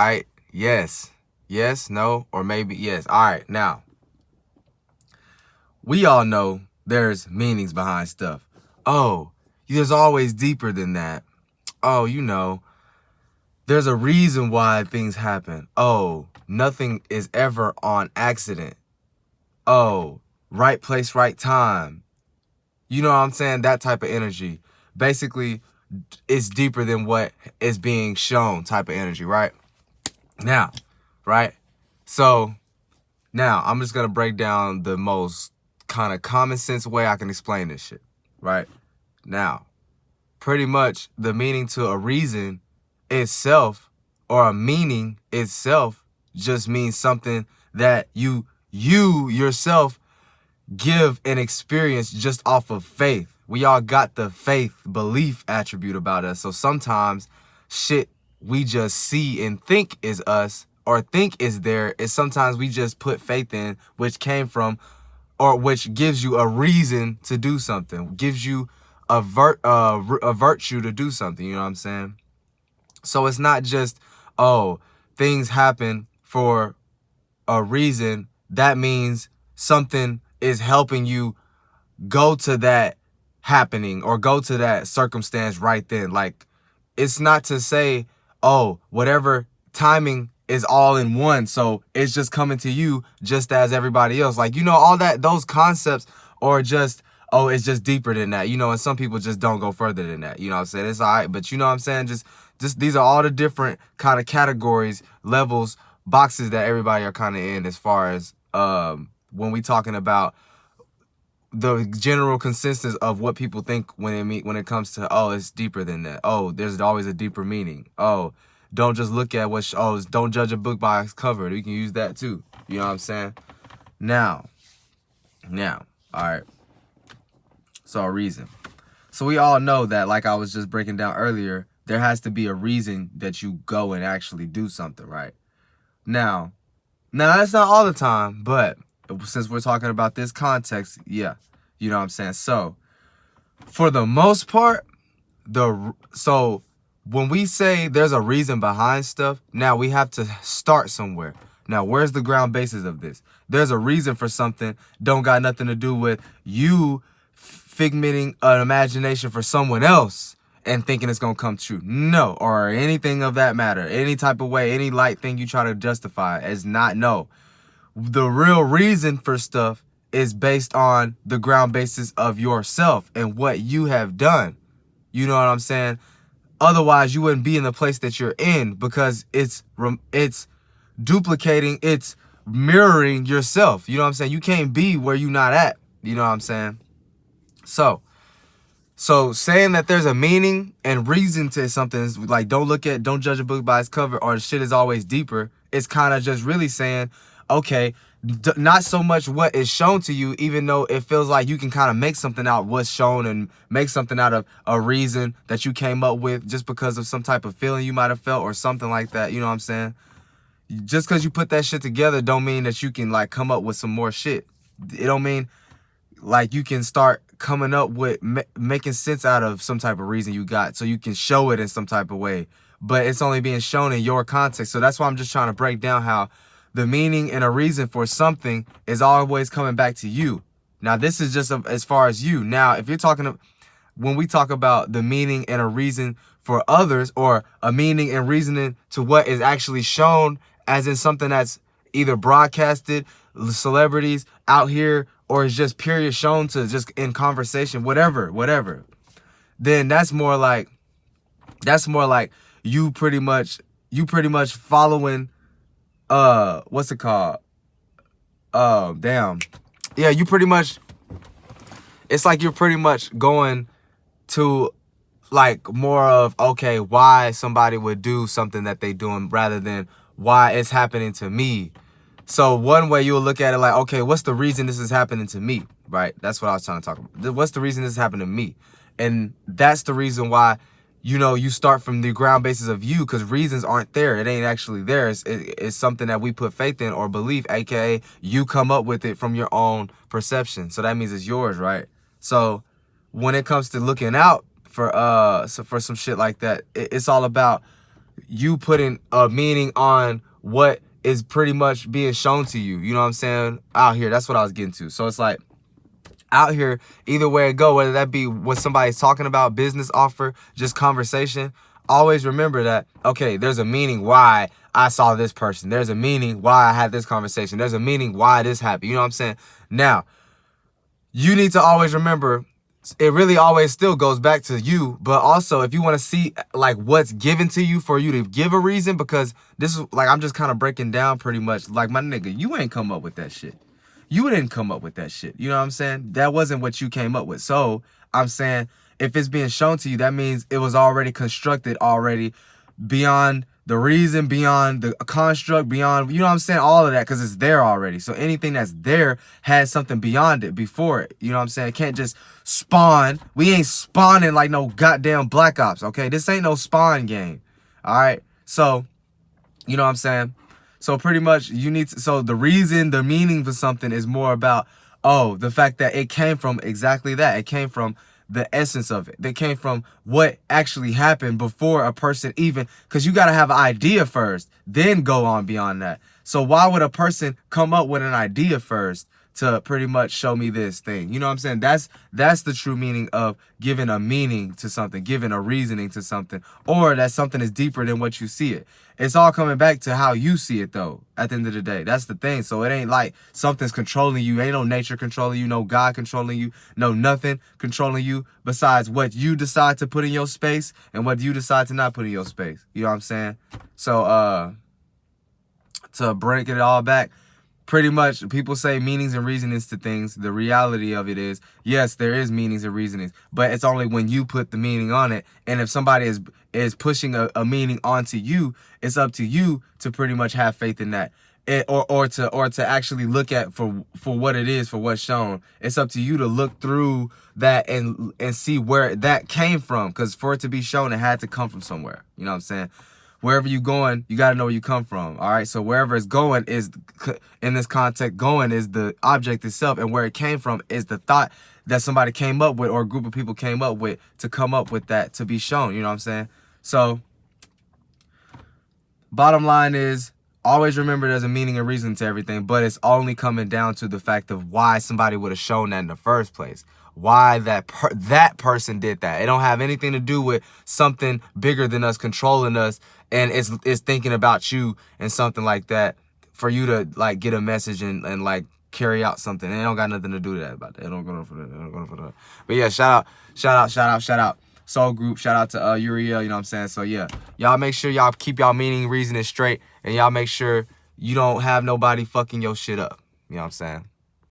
right. Yes. Yes, no, or maybe yes. All right. Now, we all know there's meanings behind stuff. Oh, there's always deeper than that. Oh, there's a reason why things happen. Oh, nothing is ever on accident. Oh, right place, right time. You know what I'm saying? That type of energy. Basically, it's deeper than what is being shown type of energy, right? Now, right? So, now I'm just going to break down the most kind of common sense way I can explain this shit, right? Now, pretty much the meaning to a reason itself or a meaning itself just means something that you yourself give an experience just off of faith. We all got the faith belief attribute about us. So sometimes shit we just see and think is us or think is there is sometimes we just put faith in, which came from or which gives you a reason to do something, gives you a virtue to do something. You know what I'm saying? So it's not just, oh, things happen for a reason. That means something is helping you go to that happening or go to that circumstance right then. Like, it's not to say, oh, whatever timing is all in one, so it's just coming to you just as everybody else. Like, all that, those concepts are just, oh, it's just deeper than that, and some people just don't go further than that. You know what I'm saying? It's all right, but you know what I'm saying? Just these are all the different kind of categories, levels, boxes that everybody are kind of in as far as when we talking about the general consensus of what people think when it comes to, oh, it's deeper than that. Oh, there's always a deeper meaning. Oh, don't just look at don't judge a book by its cover. You can use that too. You know what I'm saying? Now, all right. So a reason. So we all know that, like I was just breaking down earlier, there has to be a reason that you go and actually do something, right? Now that's not all the time, but since we're talking about this context, yeah, you know what I'm saying? So, for the most part, so when we say there's a reason behind stuff, now we have to start somewhere. Now, where's the ground basis of this? There's a reason for something, don't got nothing to do with you figmenting an imagination for someone else and thinking it's gonna come true. No, or anything of that matter. Any type of way, any light thing you try to justify is not, no. The real reason for stuff is based on the ground basis of yourself and what you have done. You know what I'm saying? Otherwise, you wouldn't be in the place that you're in, because it's duplicating, it's mirroring yourself. You know what I'm saying? You can't be where you're not at. You know what I'm saying? So saying that there's a meaning and reason to something is like, don't judge a book by its cover, or shit is always deeper. It's kind of just really saying, okay, not so much what is shown to you, even though it feels like you can kind of make something out of what's shown and make something out of a reason that you came up with just because of some type of feeling you might have felt or something like that. You know what I'm saying? Just because you put that shit together don't mean that you can like come up with some more shit. It don't mean like you can start coming up with making sense out of some type of reason you got so you can show it in some type of way, but it's only being shown in your context. So that's why I'm just trying to break down how the meaning and a reason for something is always coming back to you. Now, this is just as far as you. Now, if you're talking, when we talk about the meaning and a reason for others, or a meaning and reasoning to what is actually shown, as in something that's either broadcasted, celebrities out here, or is just period shown to just in conversation, whatever, then that's more like you pretty much following, what's it called? Damn. Yeah, it's like you're pretty much going to like more of, okay, why somebody would do something that they doing rather than why it's happening to me. So one way you'll look at it like, okay, what's the reason this is happening to me, right? That's what I was trying to talk about. What's the reason this is happening to me? And that's the reason why, you start from the ground basis of you, because reasons aren't there. It ain't actually there. It's something that we put faith in or belief, aka you come up with it from your own perception. So that means it's yours, right? So when it comes to looking out for some shit like that, it's all about you putting a meaning on what is pretty much being shown to you. You know what I'm saying? Out here, that's what I was getting to. So it's like, out here, either way it go, whether that be what somebody's talking about, business offer, just conversation, always remember that, okay, there's a meaning why I saw this person. There's a meaning why I had this conversation. There's a meaning why this happened. You know what I'm saying? Now, you need to always remember, it really always still goes back to you, but also if you want to see like what's given to you for you to give a reason, because this is like, I'm just kind of breaking down pretty much like, my nigga, you ain't come up with that shit. You didn't come up with that shit. You know what I'm saying? That wasn't what you came up with. So I'm saying if it's being shown to you, that means it was already constructed already beyond the reason, beyond the construct, beyond, you know what I'm saying? All of that, because it's there already. So anything that's there has something beyond it, before it. You know what I'm saying? It can't just spawn. We ain't spawning like no goddamn Black Ops, okay? This ain't no spawn game, all right? So, you know what I'm saying? So pretty much you need to, so the reason, the meaning for something is more about, oh, the fact that it came from exactly that. It came from the essence of it. They came from what actually happened before a person even, because you got to have an idea first, then go on beyond that. So why would a person come up with an idea first to pretty much show me this thing? You know what I'm saying? That's the true meaning of giving a meaning to something, giving a reasoning to something, or that something is deeper than what you see it. It's all coming back to how you see it, though, at the end of the day. That's the thing. So it ain't like something's controlling you. Ain't no nature controlling you, no God controlling you, no nothing controlling you besides what you decide to put in your space and what you decide to not put in your space. You know what I'm saying? So to break it all back, pretty much people say meanings and reasonings to things. The reality of it is, yes, there is meanings and reasonings, but it's only when you put the meaning on it. And if somebody is pushing a meaning onto you, it's up to you to pretty much have faith in that. Or to actually look at for what it is, for what's shown. It's up to you to look through that and see where that came from, because for it to be shown, it had to come from somewhere. You know what I'm saying? Wherever you going, you got to know where you come from. All right. So wherever it's going is, in this context, going is the object itself, and where it came from is the thought that somebody came up with, or a group of people came up with to come up with that to be shown. You know what I'm saying? So bottom line is, always remember there's a meaning and reason to everything, but it's only coming down to the fact of why somebody would have shown that in the first place. Why that person did that. It don't have anything to do with something bigger than us controlling us, and it's thinking about you and something like that for you to like get a message and like carry out something. And it don't got nothing to do with that about that. It don't go for that. But yeah, shout out Soul Group, shout out to Uriel, you know what I'm saying? So yeah, y'all make sure y'all keep y'all meaning, reasoning straight, and y'all make sure you don't have nobody fucking your shit up. You know what I'm saying?